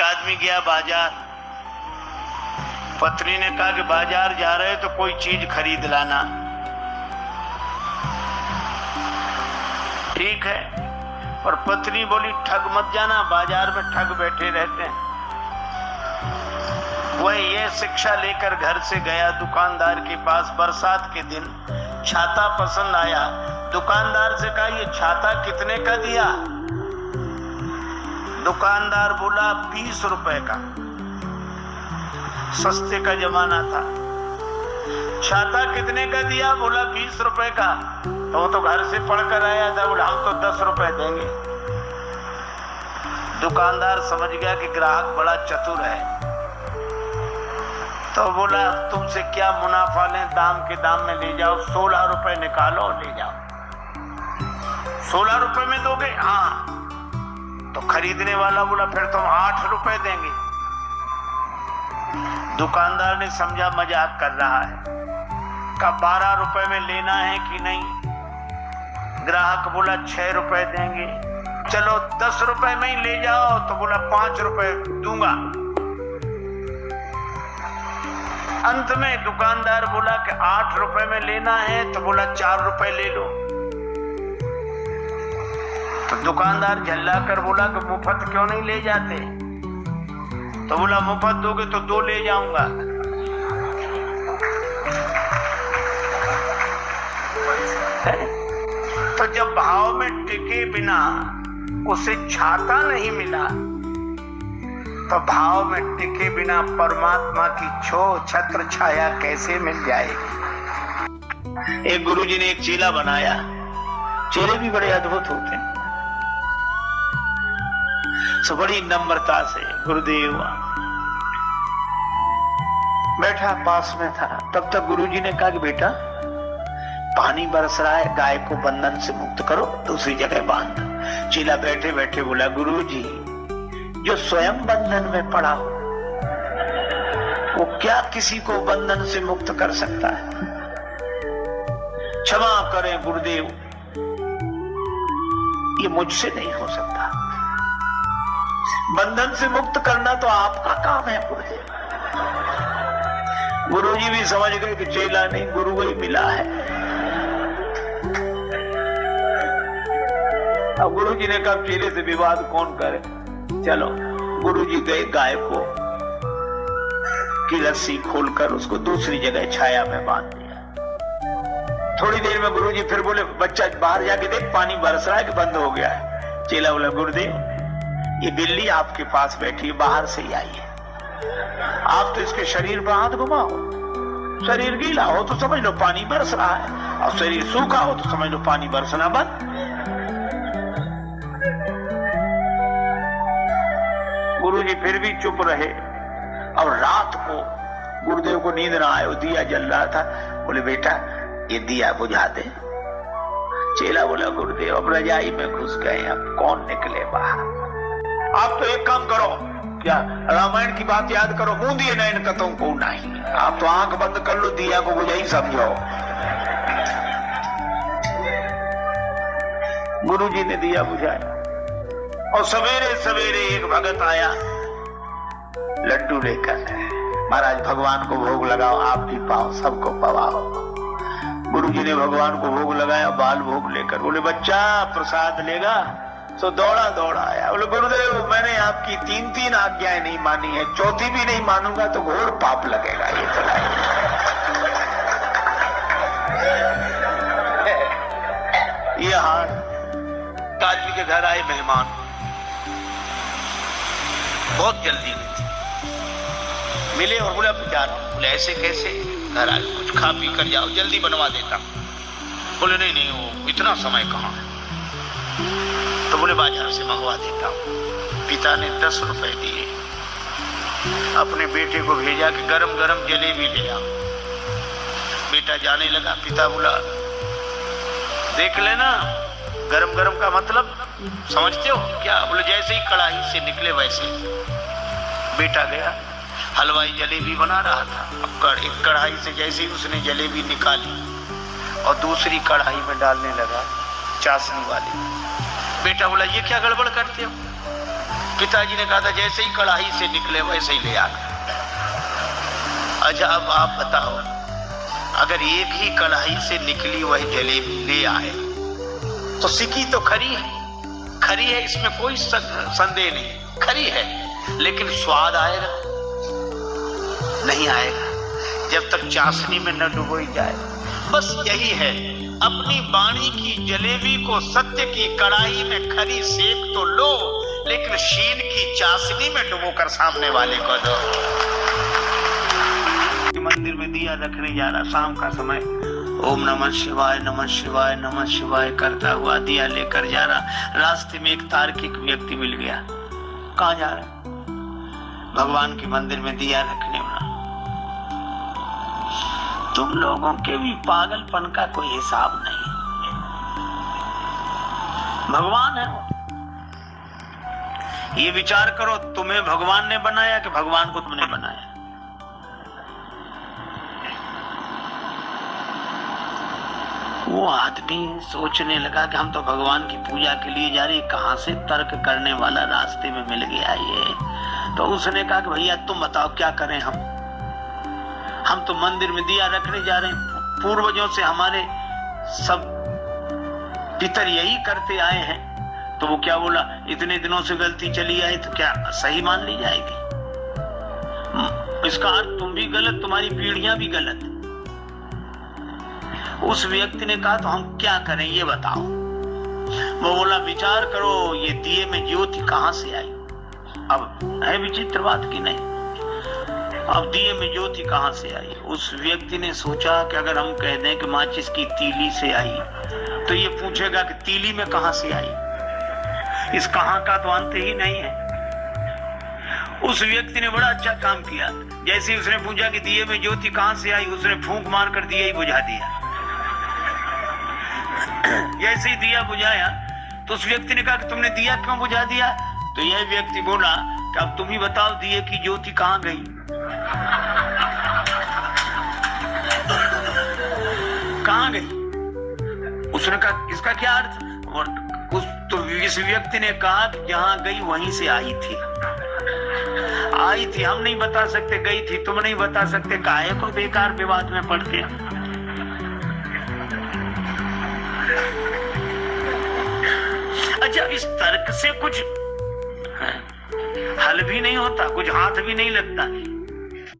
आदमी गया बाजार, पत्नी ने कहा कि बाजार जा रहे तो कोई चीज खरीद लाना। ठीक है, पर पत्नी बोली ठग मत जाना, बाजार में ठग बैठे रहते हैं। वह ये शिक्षा लेकर घर से गया दुकानदार के पास। बरसात के दिन छाता पसंद आया। दुकानदार से कहा ये छाता कितने का दिया? दुकानदार बोला 20 रुपए का। सस्ते का जमाना था। छाता कितने का दिया? बोला 20 रुपए का। तो वो तो घर से पढ़कर आया था, बोला हम तो 10 रुपए देंगे। दुकानदार समझ गया कि ग्राहक बड़ा चतुर है, तो बोला तुमसे क्या मुनाफा लें, दाम के दाम में ले जाओ, 16 रुपए निकालो ले जाओ। 16 रुपए में दोगे? हाँ। तो खरीदने वाला बोला फिर तुम 8 रुपए देंगे। दुकानदार ने समझा मजाक कर रहा है, का 12 रुपए में लेना है कि नहीं? ग्राहक बोला 6 रुपए देंगे। चलो 10 रुपए में ही ले जाओ। तो बोला 5 रुपए दूंगा। अंत में दुकानदार बोला कि 8 रुपए में लेना है, तो बोला 4 रुपए ले लो। तो दुकानदार झल्ला कर बोला कि मुफ्त क्यों नहीं ले जाते? तो बोला मुफ्त दोगे तो 2 ले जाऊंगा। तो जब भाव में टिके बिना उसे छाता नहीं मिला, तो भाव में टिके बिना परमात्मा की छत्र छाया कैसे मिल जाएगी? एक गुरुजी ने एक चेला बनाया। चेले भी बड़े अद्भुत होते हैं। सो बड़ी नम्रता से गुरुदेव बैठा पास में था। तब तक गुरुजी ने कहा कि बेटा पानी बरस रहा है, गाय को बंधन से मुक्त करो, दूसरी जगह बांध। चेला बैठे बैठे बोला गुरुजी जो स्वयं बंधन में पड़ा हो वो क्या किसी को बंधन से मुक्त कर सकता है? क्षमा करें गुरुदेव, ये मुझसे नहीं हो सकता। बंधन से मुक्त करना तो आपका काम है गुरुदेव। गुरुजी भी समझ गए कि चेला नहीं गुरु वही मिला है। अब गुरुजी ने कहा चेले से विवाद कौन करे? चलो गुरुजी गए, गाय को की रस्सी खोलकर उसको दूसरी जगह छाया में बांध दिया। थोड़ी देर में गुरुजी फिर बोले बच्चा बाहर जाके देख पानी बरस रहा है कि बंद हो गया है? चेला बोला गुरुदेव ये बिल्ली आपके पास बैठी है, बाहर से ही आई है। आप तो इसके शरीर पर हाथ घुमाओ, शरीर गीला हो तो समझ लो पानी बरस रहा है, और शरीर सूखा हो तो समझ लो पानी बरसना बंद। गुरुजी फिर भी चुप रहे। और रात को गुरुदेव को नींद ना आए, दिया जल रहा था। बोले बेटा ये दिया बुझा दे। चेला बोला गुरुदेव अब रजाई में घुस गए, अब कौन निकले बाहर? आप तो एक काम करो, क्या रामायण की बात याद करो, बूंदिए नयन कतों को नहीं। आप तो आंख बंद कर लो, दिया को बुझा ही समझो। गुरुजी ने दिया बुझाया और सवेरे सवेरे एक भगत आया लड्डू लेकर। महाराज भगवान को भोग लगाओ, आप भी पाओ, सबको पवाओ। गुरुजी ने भगवान को भोग लगाया, बाल भोग लेकर। बोले बच्चा प्रसाद लेगा? तो दौड़ा दौड़ा आया। बोले गुरुदेव मैंने आपकी 3 आज्ञाएं नहीं मानी है, चौथी भी नहीं मानूंगा तो घोर पाप लगेगा। ये तो ये हार आदमी के घर आए मेहमान, बहुत जल्दी में थे, मिले और बोले अब जा रहा हूं। बोले ऐसे कैसे? घर आए, कुछ खा पी कर जाओ, जल्दी बनवा देता हूं। बोले नहीं नहीं वो इतना समय कहाँ है? तो बोले बाजार से मंगवा देता हूं। पिता ने 10 रुपए दिए, अपने बेटे को भेजा कि गरम गरम जलेबी ले आओ। बेटा जाने लगा। पिता बोला देख लेना, गरम गरम का मतलब समझते हो क्या? बोले जैसे ही कढ़ाई से निकले वैसे। बेटा गया, हलवाई जलेबी बना रहा था। अब एक कढ़ाई से जैसे ही उसने जलेबी निकाली और दूसरी कढ़ाई में डालने लगा चाशनी वाली। बेटा बोला ये क्या गड़बड़ करते हो? पिताजी ने कहा था जैसे ही कढ़ाई से निकले वैसे ही ले आ। अच्छा अब आप बताओ, अगर एक ही कढ़ाई से निकली वह जलेबी ले आए तो सिकी तो खरी है, इसमें कोई संदेह नहीं, खरी है, लेकिन स्वाद आएगा नहीं आएगा जब तक चाशनी में न डुबोई जाए। बस यही है, अपनी वाणी की जलेबी को सत्य की कढ़ाई में खरी सेक तो लो, लेकिन शीन की चाशनी में डुबोकर सामने वाले को दो। मंदिर में दिया रखने जा रहा, शाम का समय, ओम नमः शिवाय नमः शिवाय नमः शिवाय करता हुआ दिया लेकर जा रहा। रास्ते में एक तार्किक व्यक्ति मिल गया। कहाँ जा रहा? भगवान के मंदिर में दिया रखने वाला। तुम लोगों के भी पागलपन का कोई हिसाब नहीं। भगवान है, ये विचार करो, तुम्हें भगवान ने बनाया कि भगवान को तुमने बनाया? वो आदमी सोचने लगा कि हम तो भगवान की पूजा के लिए जा रहे, कहां से तर्क करने वाला रास्ते में मिल गया ये। तो उसने कहा कि भैया तुम बताओ क्या करें, हम तो मंदिर में दिया रखने जा रहे हैं, पूर्वजों से हमारे सब पितर यही करते आए हैं। तो वो क्या बोला, इतने दिनों से गलती चली आई तो क्या सही मान ली जाएगी? इसका अर्थ तुम भी गलत, तुम्हारी पीढ़ियां भी गलत। उस व्यक्ति ने कहा तो हम क्या करें ये बताओ। वो बोला विचार करो, ये दिए में ज्योति कहां से आई? अब है विचित्र बात की नहीं, अब दिए में ज्योति कहां से आई? उस व्यक्ति ने सोचा कि अगर हम कह दें कि माचिस की तीली से आई तो ये पूछेगा कि तीली में कहां से आई। इस कहां का तो अंत ही नहीं है। उस व्यक्ति ने बड़ा अच्छा काम किया। जैसे ही उसने पूछा कि दिए में ज्योति कहां से आई, उसने फूंक मार कर दिया ही बुझा दिया। जैसे ही दिया बुझाया तो उस व्यक्ति ने कहा कि तुमने दिया क्यों बुझा दिया? तो यह व्यक्ति बोला कि अब तुम ही बताओ दिए की ज्योति कहां गई? कहां गई? उसने कहा इसका क्या अर्थ? तो इस व्यक्ति ने कहा कि जहां गई वहीं से आई थी। हम नहीं बता सकते, गई थी तुम नहीं बता सकते, काहे को बेकार विवाद में पड़ते हैं। अच्छा, इस तर्क से कुछ हल भी नहीं होता, कुछ हाथ भी नहीं लगता।